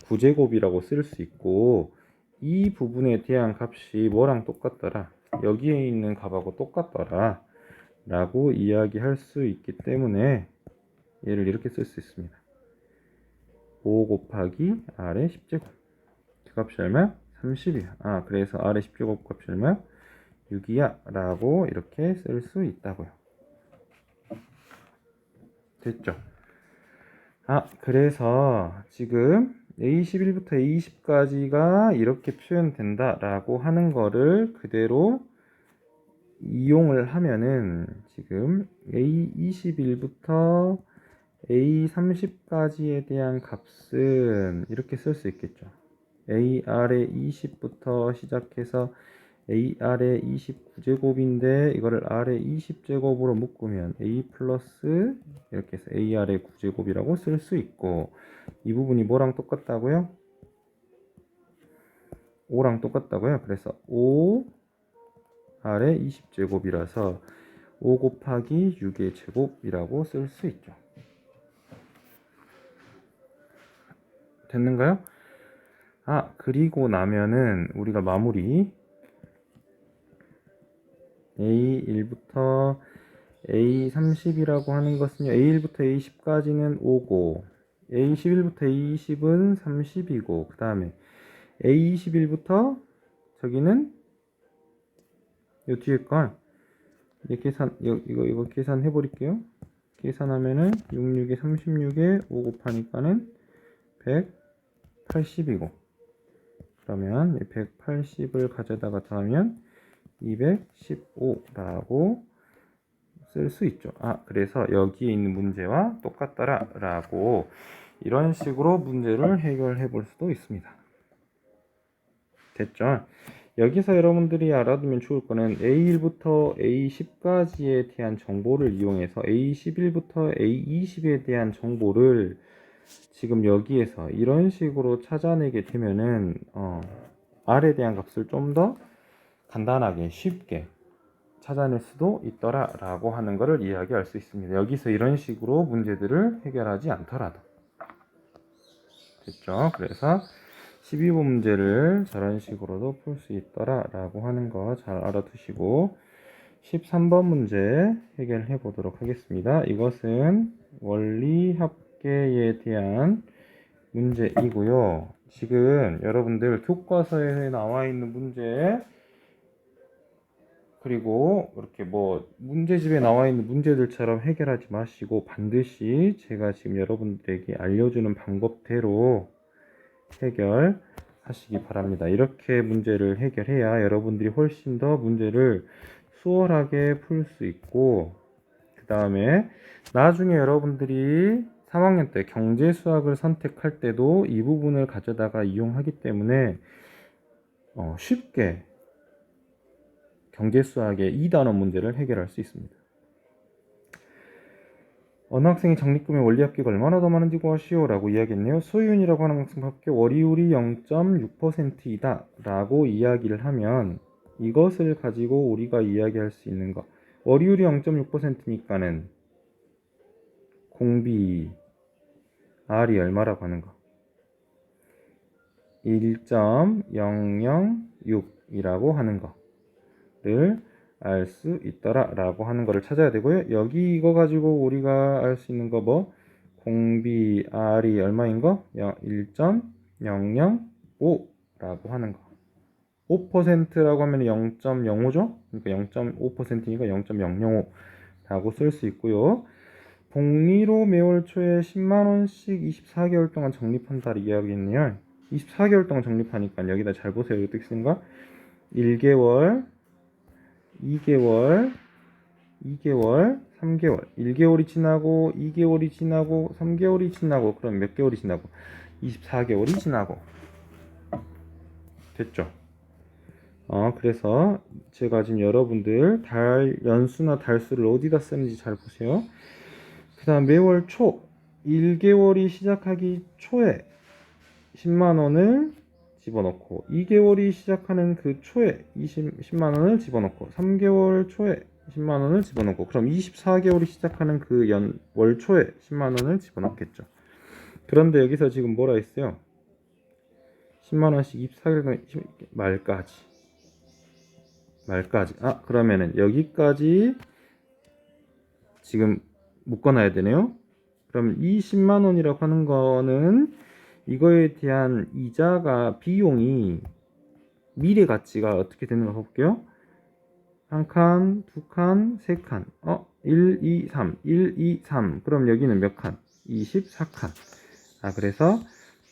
9제곱이라고 쓸 수 있고 이 부분에 대한 값이 뭐랑 똑같더라 여기에 있는 값하고 똑같더라 라고 이야기할 수 있기 때문에 얘를 이렇게 쓸 수 있습니다. 5 곱하기 R의 10제곱 그 값이 얼마야? 30이야. 그래서 R의 10제곱 값이 얼마야? 6이야 라고 이렇게 쓸 수 있다고요. 됐죠? 그래서 지금 A11부터 A20까지가 이렇게 표현된다 라고 하는 거를 그대로 이용을 하면은 지금 A21부터 A30까지에 대한 값은 이렇게 쓸 수 있겠죠. AR의 20부터 시작해서 AR의 29제곱인데 이거를 R의 20제곱으로 묶으면 A 플러스 이렇게 해서 AR의 9제곱이라고 쓸 수 있고 이 부분이 뭐랑 똑같다고요? 5랑 똑같다고요. 그래서 5 R의 20제곱이라서 5 곱하기 6의 제곱이라고 쓸 수 있죠. 됐는가요? 그리고 나면은 우리가 마무리 A1부터 A30이라고 하는 것은요, A1부터 A10까지는 5고, A11부터 A20은 30이고, 그 다음에 A21부터 저기는 요 뒤에 걸 이거 계산해 버릴게요. 계산하면은 66에 36에 5 곱하니까는 180이고, 그러면 180을 가져다가 더하면 215라고 쓸 수 있죠. 그래서 여기에 있는 문제와 똑같더라 라고 이런 식으로 문제를 해결해 볼 수도 있습니다. 됐죠? 여기서 여러분들이 알아두면 좋을 거는 A1부터 A10까지에 대한 정보를 이용해서 A11부터 A20에 대한 정보를 지금 여기에서 이런 식으로 찾아내게 되면은 R에 대한 값을 좀 더 간단하게 쉽게 찾아낼 수도 있더라 라고 하는 것을 이야기할 수 있습니다. 여기서 이런 식으로 문제들을 해결하지 않더라도. 됐죠? 그래서 12번 문제를 저런 식으로도 풀 수 있더라 라고 하는 거 잘 알아두시고 13번 문제 해결해 보도록 하겠습니다. 이것은 원리 합계에 대한 문제이고요. 지금 여러분들 교과서에 나와 있는 문제, 그리고 이렇게 뭐 문제집에 나와 있는 문제들처럼 해결하지 마시고 반드시 제가 지금 여러분들에게 알려주는 방법대로 해결하시기 바랍니다. 이렇게 문제를 해결해야 여러분들이 훨씬 더 문제를 수월하게 풀 수 있고, 그 다음에 나중에 여러분들이 3학년 때 경제 수학을 선택할 때도 이 부분을 가져다가 이용하기 때문에 쉽게 경제 수학의 2단원 문제를 해결할 수 있습니다. 어느 학생이 적립금의 원리합계가 얼마나 더 많은지 구하시오 라고 이야기했네요. 소윤이라고 하는 학생 합계 월이율이 0.6%이다 라고 이야기를 하면 이것을 가지고 우리가 이야기할 수 있는 거, 월이율이 0.6%니까는 공비 R이 얼마라고 하는 거, 1.006이라고 하는 거를 알 수 있더라 라고 하는 거를 찾아야 되고요. 여기 이거 가지고 우리가 알 수 있는 거 뭐, 공비 R이 얼마인 거? 1.005라고 하는 거. 5%라고 하면 0.05죠? 그러니까 0.5%니까 0.005라고 쓸 수 있고요. 복리로 매월 초에 10만원씩 24개월 동안 적립한다를 이야기했네요. 24개월 동안 적립하니까 여기다 잘 보세요. 어떻게 쓰는가? 1개월, 2개월, 2개월, 3개월. 1개월이 지나고 2개월이 지나고 3개월이 지나고, 그럼 몇 개월이 지나고? 24개월이 지나고. 됐죠? 그래서 제가 지금 여러분들 연수나 달수를 어디다 쓰는지 잘 보세요. 그 다음 매월 초 1개월이 시작하기 초에 10만원을 집어넣고, 2개월이 시작하는 그 초에 10만원을 집어넣고, 3개월 초에 10만원을 집어넣고, 그럼 24개월이 시작하는 그 월 초에 10만원을 집어넣겠죠. 그런데 여기서 지금 뭐라 했어요? 10만원씩 24개월 말까지. 그러면은 여기까지 지금 묶어놔야 되네요. 그럼 이 10만원이라고 하는 거는 이거에 대한 이자가, 비용이, 미래 가치가 어떻게 되는가 볼게요. 한 칸, 두 칸, 세 칸. 1, 2, 3. 1, 2, 3. 그럼 여기는 몇 칸? 24칸. 그래서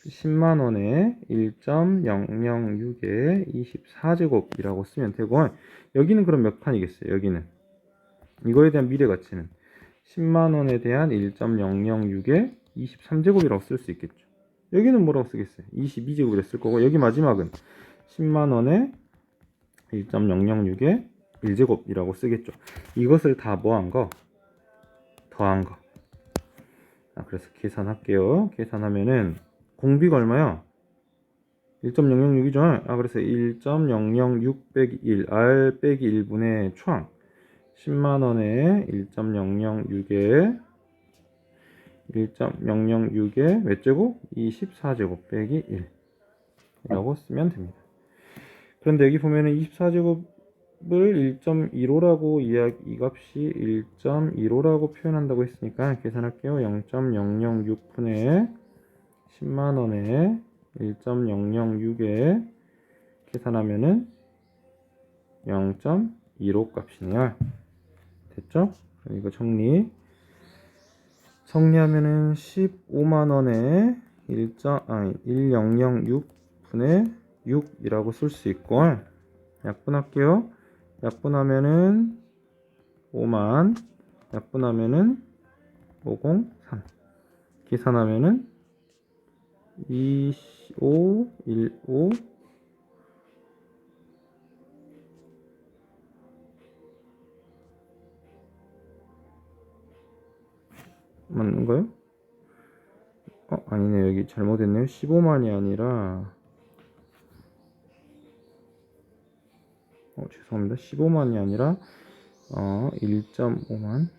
10만원에 1.006에 24제곱이라고 쓰면 되고, 여기는 그럼 몇 칸이겠어요? 여기는 이거에 대한 미래 가치는 10만원에 대한 1.006에 23제곱이라고 쓸 수 있겠죠. 여기는 뭐라고 쓰겠어요? 22제곱이라고 쓸 거고, 여기 마지막은 10만원에 1.006에 1제곱이라고 쓰겠죠. 이것을 다 뭐한 거? 더한 거. 그래서 계산할게요. 계산하면은 공비가 얼마야? 1.006이죠. 그래서 1.006 빼기 1, R 빼기 1분의 초항 10만원에 1.006에 몇 제곱? 24제곱 빼기 1이라고 쓰면 됩니다. 그런데 여기 보면은 24제곱 1.15라고 이 값이 1.15라고 표현한다고 했으니까 계산할게요. 0.006분의 10만원에 1.006에 계산하면은 0.15 값이네요. 됐죠? 그럼 이거 정리하면은 15만원에 1006분의 6이라고 쓸 수 있고, 약분할게요. 약분하면은 5만, 약분하면은 503, 계산하면은 2515 맞는가요? 아니네. 여기 잘못했네요. 15만이 아니라 죄송합니다. 15만이 아니라 1.5만.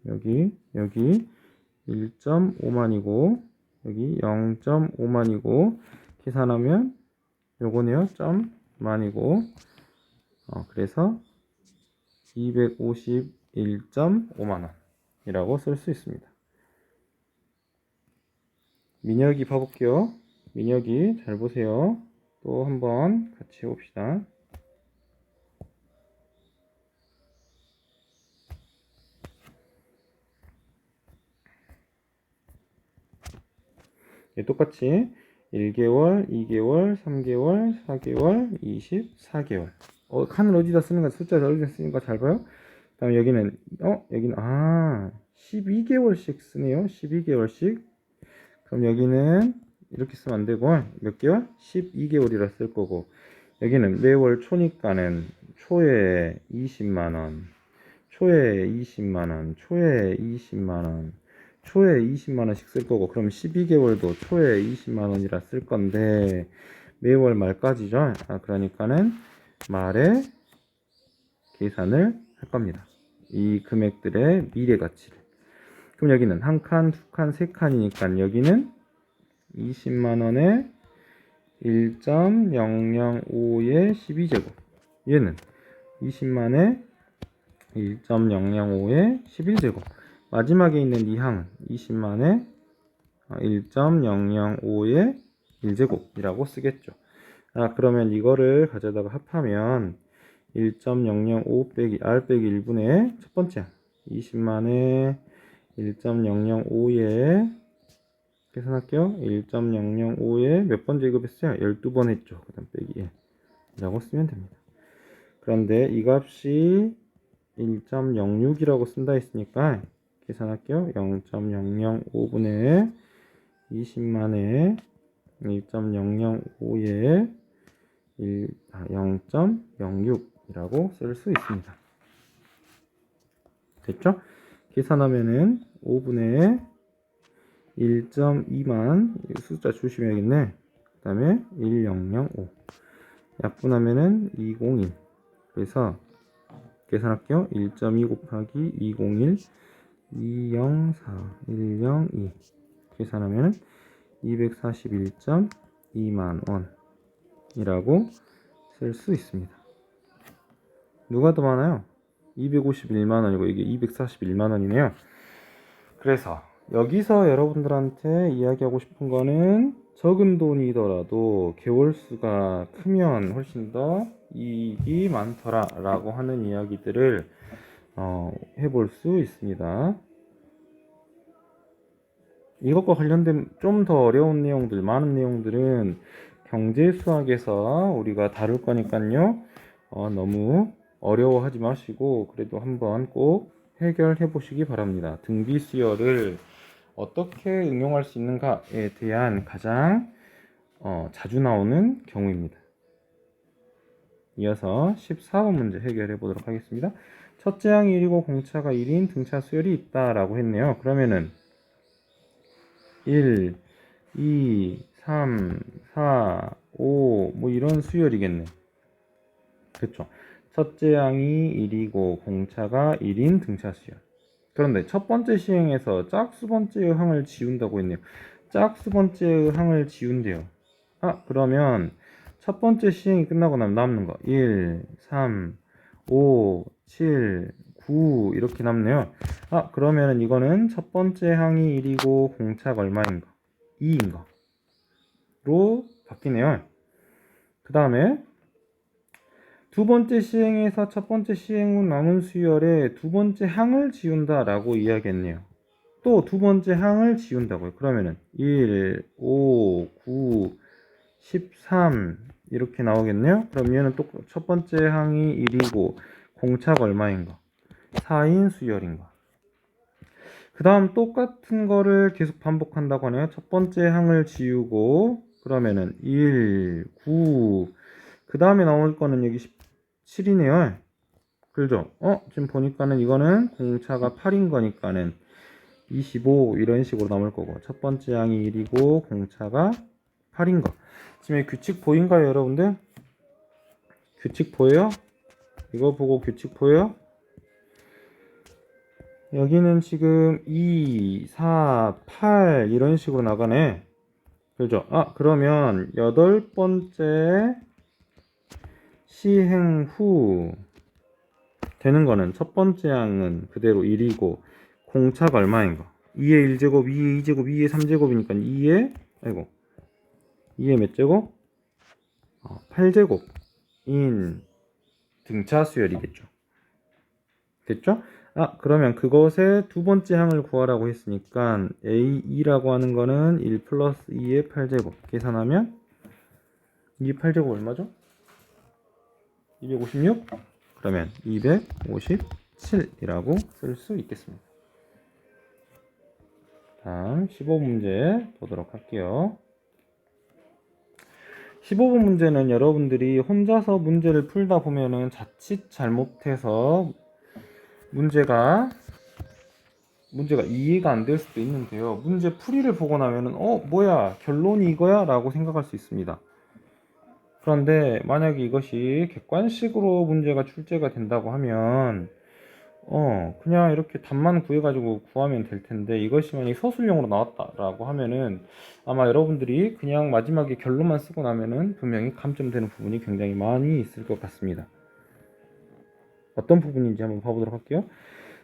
여기 1.5만이고 여기 0.5만이고 계산하면 요거네요. 점 만이고 그래서 251.5만원이라고 쓸 수 있습니다. 민혁이 봐볼게요. 민혁이 잘 보세요. 또 한번 같이 해봅시다. 똑같이 1개월, 2개월, 3개월, 4개월, 24개월. 칸을 어디다 쓰는가, 숫자 어디다 쓰는가 잘 봐요. 다음 여기는 12개월씩 쓰네요. 12개월씩. 그럼 여기는 이렇게 쓰면 안 되고 몇 개월? 12개월이라 쓸 거고, 여기는 매월 초니까는 초에 20만원, 초에 20만원, 초에 20만원, 초에 20만원씩 쓸 거고, 그럼 12개월도 초에 20만원이라 쓸 건데 매월 말까지죠. 그러니까는 말에 계산을 할 겁니다. 이 금액들의 미래 가치를. 그럼 여기는 한 칸, 두 칸, 세 칸이니까 여기는 20만원에 1.005의 12제곱, 얘는 20만에 1.005의 11제곱, 마지막에 있는 이 항은 20만에 1.005의 1제곱이라고 쓰겠죠. 그러면 이거를 가져다가 합하면 1.005 빼기 r 빼기 1분의 첫 번째 20만에 1.005에 계산할게요. 1.005에 몇 번 제곱했어요? 12번 했죠. 그 다음 빼기 1이라고 쓰면 됩니다. 그런데 이 값이 1.06이라고 쓴다 했으니까 계산할게요. 0.005분의 20만에 1.005에 0.06이라고 쓸 수 있습니다. 됐죠? 계산하면은 5분의 1.2만, 숫자 조심해야겠네. 그 다음에 1005 약분하면은 201. 그래서 계산할게요. 1.2 곱하기 201 204 102 계산하면 241.2만원 이라고 쓸 수 있습니다. 누가 더 많아요? 251만원이고 이게 241만원이네요. 그래서 여기서 여러분들한테 이야기하고 싶은 거는 적은 돈이더라도 개월수가 크면 훨씬 더 이익이 많더라 라고 하는 이야기들을 해볼 수 있습니다. 이것과 관련된 좀 더 어려운 내용들, 많은 내용들은 경제수학에서 우리가 다룰 거니까요. 너무 어려워하지 마시고 그래도 한번 꼭 해결해 보시기 바랍니다. 등비수열을 어떻게 응용할 수 있는가에 대한 가장 자주 나오는 경우입니다. 이어서 14번 문제 해결해 보도록 하겠습니다. 첫째 항이 1이고 공차가 1인 등차 수열이 있다 라고 했네요. 그러면은 1, 2, 3, 4, 5 뭐 이런 수열이겠네. 그쵸? 첫째 항이 1이고 공차가 1인 등차 수열. 그런데 첫 번째 시행에서 짝수 번째의 항을 지운다고 했네요. 짝수 번째의 항을 지운대요. 그러면 첫 번째 시행이 끝나고 나면 남는 거 1, 3, 5, 7, 9 이렇게 남네요. 그러면은 이거는 첫 번째 항이 1이고 공차가 얼마인가? 2인가? 로 바뀌네요. 그 다음에 두 번째 시행에서 첫 번째 시행 후 남은 수열에 두 번째 항을 지운다 라고 이야기했네요. 또 두 번째 항을 지운다고요. 그러면은 1, 5, 9, 13 이렇게 나오겠네요. 그럼 얘는 또 첫 번째 항이 1이고 공차가 얼마인가? 4인 수열인가? 그 다음 똑같은 거를 계속 반복한다고 하네요. 첫 번째 항을 지우고 그러면은 1, 9 그 다음에 나올 거는 여기 17이네요. 그죠? 지금 보니까는 이거는 공차가 8인 거니까는 25 이런 식으로 나올 거고 첫 번째 항이 1이고 공차가 8인 거. 지금 규칙 보인가요, 여러분들? 규칙 보여요? 이거 보고 규칙 보여요? 여기는 지금 2, 4, 8 이런 식으로 나가네. 그죠? 그러면 여덟 번째 시행 후 되는 거는 첫 번째 항은 그대로 1이고 공차가 얼마인가? 2의 1제곱, 2의 2제곱, 2의 3제곱이니까 2의 몇 제곱? 8제곱인 등차 수열이겠죠. 됐죠? 그러면 그것의 두 번째 항을 구하라고 했으니까 A2라고 하는 거는 1 플러스 2의 8제곱 계산하면 2의 8제곱 얼마죠? 256? 그러면 257이라고 쓸 수 있겠습니다. 다음 15번 문제 보도록 할게요. 15번 문제는 여러분들이 혼자서 문제를 풀다 보면은 자칫 잘못해서 문제가 이해가 안 될 수도 있는데요. 문제 풀이를 보고 나면은 뭐야 결론이 이거야? 라고 생각할 수 있습니다. 그런데 만약에 이것이 객관식으로 문제가 출제가 된다고 하면 그냥 이렇게 답만 구해가지고 구하면 될 텐데 이것이 만약에 서술형으로 나왔다라고 하면은 아마 여러분들이 그냥 마지막에 결론만 쓰고 나면은 분명히 감점되는 부분이 굉장히 많이 있을 것 같습니다. 어떤 부분인지 한번 봐보도록 할게요.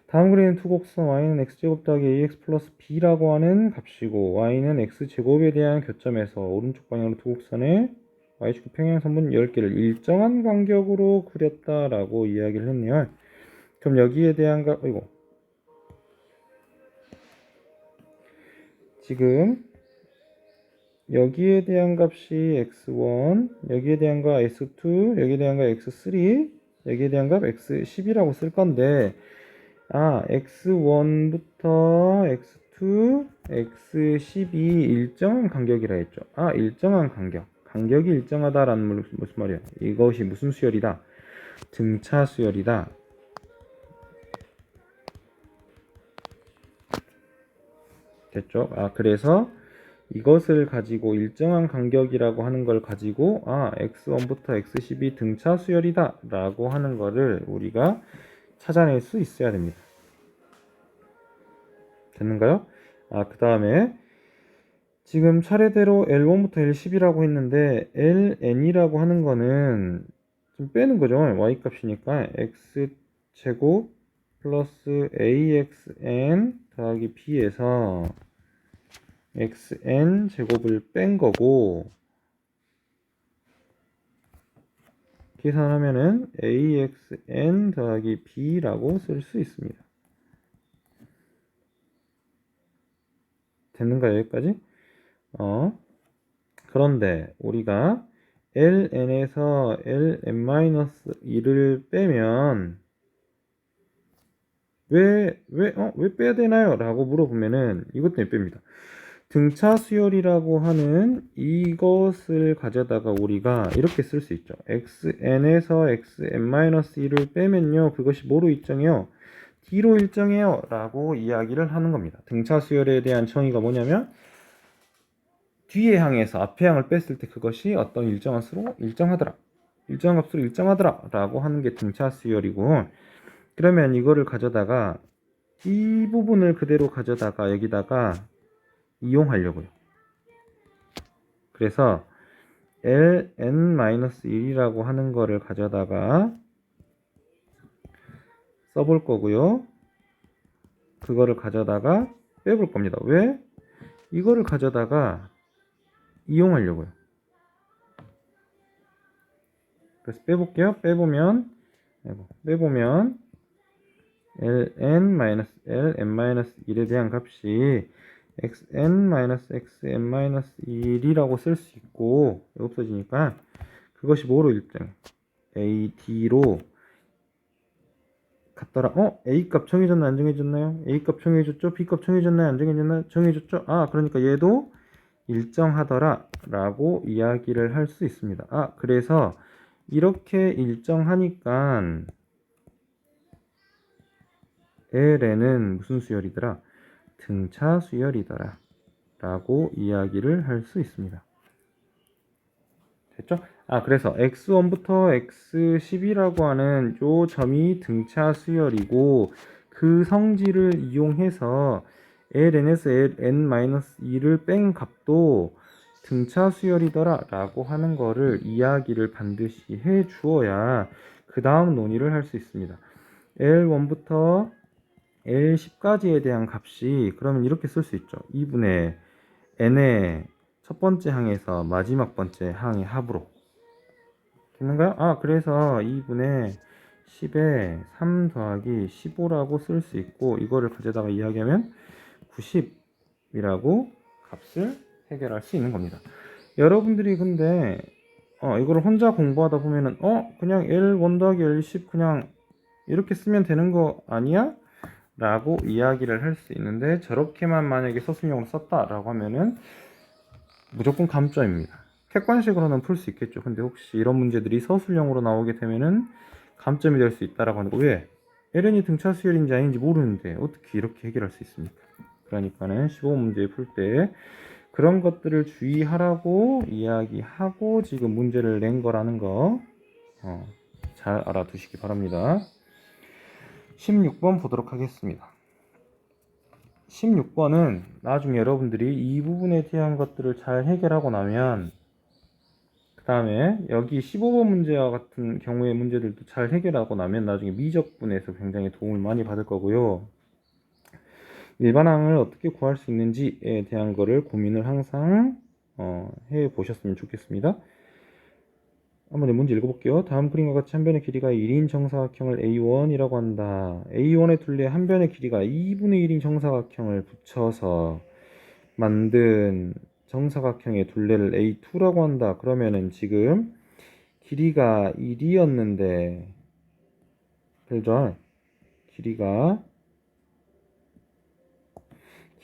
다음 그리는 투곡선 y는 x제곱 더하기 ax 플러스 b라고 하는 값이고 y는 x제곱에 대한 교점에서 오른쪽 방향으로 투곡선의 y축 평행선분 10개를 일정한 간격으로 그렸다라고 이야기를 했네요. 그럼 여기에 대한 지금 여기에 대한 값이 x1, 여기에 대한 거 x2, 여기에 대한 거 x3, 여기에 대한 값 x10이라고 쓸 건데 x1부터 x2, x10이 일정한 간격이라 했죠. 일정한 간격. 간격이 일정하다라는 무슨 말이야? 이것이 무슨 수열이다? 등차 수열이다. 됐죠? 그래서 이것을 가지고 일정한 간격이라고 하는 걸 가지고 x1부터 x10이 등차 수열이다 라고 하는 거를 우리가 찾아낼 수 있어야 됩니다. 됐는가요? 그 다음에 지금 차례대로 L1부터 L10이라고 했는데 Ln이라고 하는 거는 좀 빼는 거죠. y 값이니까 x제곱 플러스 axn 더하기 b에서 xn 제곱을 뺀 거고 계산하면은 axn 더하기 b라고 쓸 수 있습니다. 됐는가요? 여기까지? 그런데 우리가 ln에서 ln-1을 빼면 왜 빼야 되나요? 라고 물어보면은 이것 때문에 뺍니다. 등차 수열이라고 하는 이것을 가져다가 우리가 이렇게 쓸 수 있죠. xn에서 xn-1을 빼면요. 그것이 뭐로 일정해요? d로 일정해요. 라고 이야기를 하는 겁니다. 등차 수열에 대한 정의가 뭐냐면 뒤에 항에서 앞에 항을 뺐을 때 그것이 어떤 일정한 수로 일정하더라. 일정한 값으로 일정하더라. 라고 하는 게 등차 수열이고 그러면 이거를 가져다가 이 부분을 그대로 가져다가 여기다가 이용하려고요. 그래서 ln-1이라고 하는 거를 가져다가 써볼 거고요. 그거를 가져다가 빼볼 겁니다. 왜? 이거를 가져다가 이용하려고요. 그래서 빼볼게요. 빼보면 ln-1에 대한 값이 xn-xn-1이라고 쓸 수 있고 없어지니까 그것이 뭐로 일정 ad로 같더라. a 값 정해졌나요? 안 정해졌나요? a 값 정해졌죠? b 값 정해졌나요? 안 정해졌나요? 정해졌죠? 그러니까 얘도 일정하더라 라고 이야기를 할 수 있습니다. 그래서 이렇게 일정하니까 ln은 무슨 수열이더라? 등차 수열이더라 라고 이야기를 할 수 있습니다. 됐죠? 그래서 x1부터 x10이라고 하는 요 점이 등차 수열이고 그 성질을 이용해서 ln에서 ln-2를 뺀 값도 등차 수열이더라 라고 하는 거를 이야기를 반드시 해 주어야 그 다음 논의를 할 수 있습니다. L1부터 L10까지에 대한 값이 그러면 이렇게 쓸 수 있죠. 2분의 n의 첫 번째 항에서 마지막 번째 항의 합으로 됐는가요? 그래서 2분의 10에 3 더하기 15라고 쓸 수 있고 이거를 가져다가 이야기하면 90이라고 값을 해결할 수 있는 겁니다. 여러분들이 근데 이거를 혼자 공부하다 보면은 그냥 L1 더하기 L10 그냥 이렇게 쓰면 되는 거 아니야? 라고 이야기를 할 수 있는데 저렇게만 만약에 서술형으로 썼다라고 하면은 무조건 감점입니다. 객관식으로는 풀 수 있겠죠. 근데 혹시 이런 문제들이 서술형으로 나오게 되면은 감점이 될 수 있다라고 하는 거 왜? ln이 등차 수열인지 아닌지 모르는데 어떻게 이렇게 해결할 수 있습니까? 그러니까는 15문제 풀 때 그런 것들을 주의하라고 이야기하고 지금 문제를 낸 거라는 거 잘 알아두시기 바랍니다. 16번 보도록 하겠습니다. 16번은 나중에 여러분들이 이 부분에 대한 것들을 잘 해결하고 나면 그 다음에 여기 15번 문제와 같은 경우의 문제들도 잘 해결하고 나면 나중에 미적분에서 굉장히 도움을 많이 받을 거고요. 일반항을 어떻게 구할 수 있는지에 대한 거를 고민을 항상 해 보셨으면 좋겠습니다. 한번 문제 읽어볼게요. 다음 그림과 같이 한 변의 길이가 1인 정사각형을 A1이라고 한다. A1의 둘레 한 변의 길이가 2분의 1인 정사각형을 붙여서 만든 정사각형의 둘레를 A2라고 한다. 그러면은 지금 길이가 1이었는데 그죠? 길이가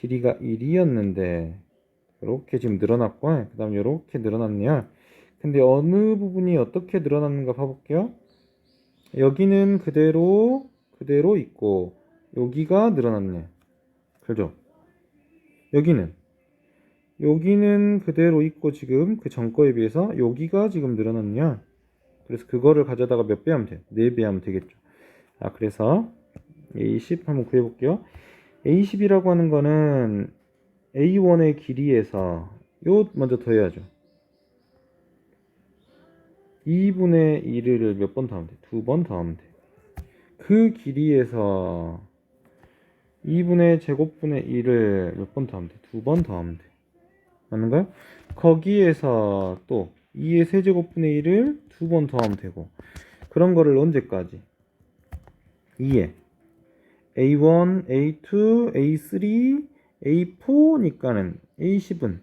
1이었는데 이렇게 지금 늘어났고 그 다음 이렇게 늘어났네요. 근데 어느 부분이 어떻게 늘어났는가 봐볼게요. 여기는 그대로 있고 여기가 늘어났네. 그죠? 여기는 그대로 있고 지금 그 전 거에 비해서 여기가 지금 늘어났냐. 그래서 그거를 가져다가 몇 배 하면 돼? 4배 하면 되겠죠. 그래서 A10 한번 구해볼게요. A10이라고 하는 거는 A1의 길이에서 요 먼저 더해야죠. 2분의 1을 몇 번 더하면 돼? 2번 더하면 돼. 그 길이에서 2분의 제곱분의 1을 몇 번 더하면 돼? 2번 더하면 돼. 맞는가요? 거기에서 또 2의 세제곱분의 1을 2번 더하면 되고 그런 거를 언제까지? 2에 A1, A2, A3, A4니까는 A10은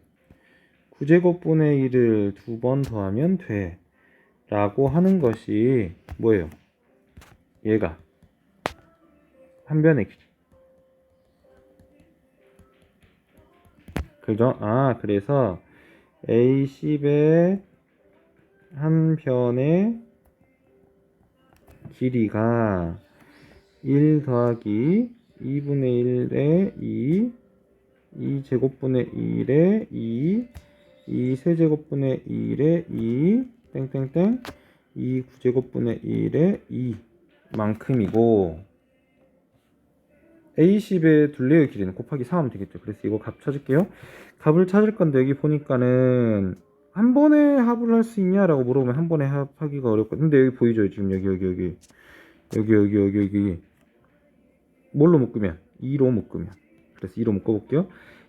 9제곱분의 1을 2번 더하면 돼 라고 하는 것이 뭐예요? 얘가 한 변의 길이. 그죠? 그래서 A10의 한 변의 길이가 1 더하기 2분의 1의 2 제곱분의 1의 2 세제곱분의 1의 2 땡땡땡 2 9제곱분의 1의 2 만큼이고 A10의 둘레의 길이는 곱하기 4하면 되겠죠. 그래서 이거 값 찾을게요. 값을 찾을 건데 여기 보니까는 한 번에 합을 할 수 있냐라고 물어보면 한 번에 합하기가 어렵거든요. 근데 여기 보이죠? 지금 여기 뭘로 묶으면? 2로 묶으면. 그래서 2로 묶어볼게요.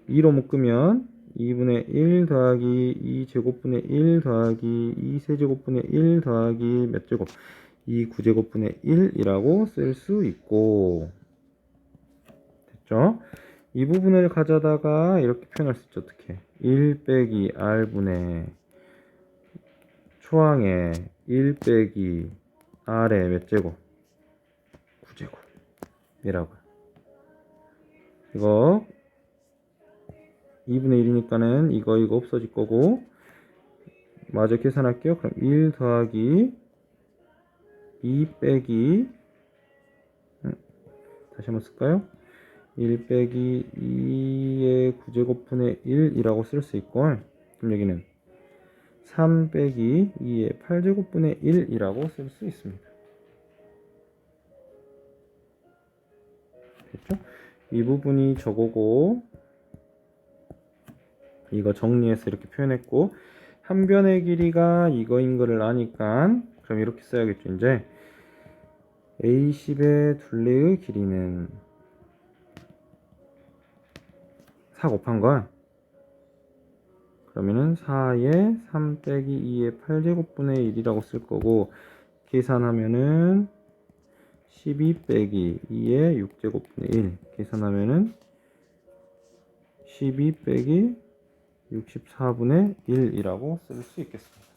2로 묶으면 2분의 1 더하기 2 제곱분의 1 더하기 2 세제곱분의 1 더하기 몇 제곱? 2 9제곱분의 1이라고 쓸 수 있고, 됐죠? 이 부분을 가져다가 이렇게 표현할 수 있죠. 어떻게? 1 빼기 r분의 초항에 1 빼기 r의 몇 제곱? 9제곱 이라고. 이거 2분의 1이니까는 이거 없어질 거고, 마저 계산할게요. 그럼 1 더하기 2 빼기 다시 한번 쓸까요? 1 빼기 2의 9제곱분의 1이라고 쓸 수 있고, 그럼 여기는 3 빼기 2의 8제곱분의 1이라고 쓸 수 있습니다. 됐죠? 이 부분이 저거고, 이거 정리해서 이렇게 표현했고, 한 변의 길이가 이거인 거를 아니까 그럼 이렇게 써야겠죠. 이제 A10의 둘레의 길이는 4 곱한 걸, 그러면은 4에 3 빼기 2의 8제곱분의 1이라고 쓸 거고, 계산하면은 12 빼기 2의 6제곱분의 1 계산하면은 12 빼기 64분의 1이라고 쓸 수 있겠습니다.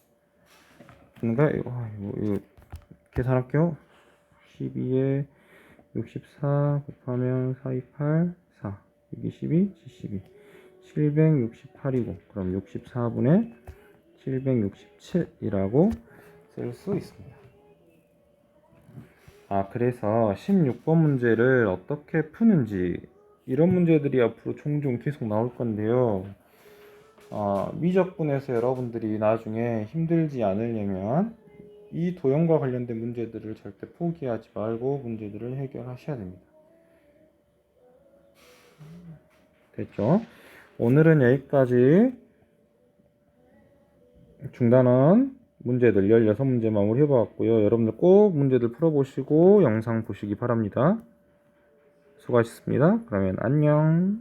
그러니까 이거 계산할게요. 12에 64 곱하면 428 4 여기 12 72 768이고, 그럼 64분의 767이라고 쓸 수 있습니다. 그래서 16번 문제를 어떻게 푸는지, 이런 문제들이 앞으로 종종 계속 나올 건데요. 미적분에서 여러분들이 나중에 힘들지 않으려면 이 도형과 관련된 문제들을 절대 포기하지 말고 문제들을 해결하셔야 됩니다. 됐죠? 오늘은 여기까지 중단원 문제들 16문제 마무리 해보았고요. 여러분들 꼭 문제들 풀어보시고 영상 보시기 바랍니다. 수고하셨습니다. 그러면 안녕.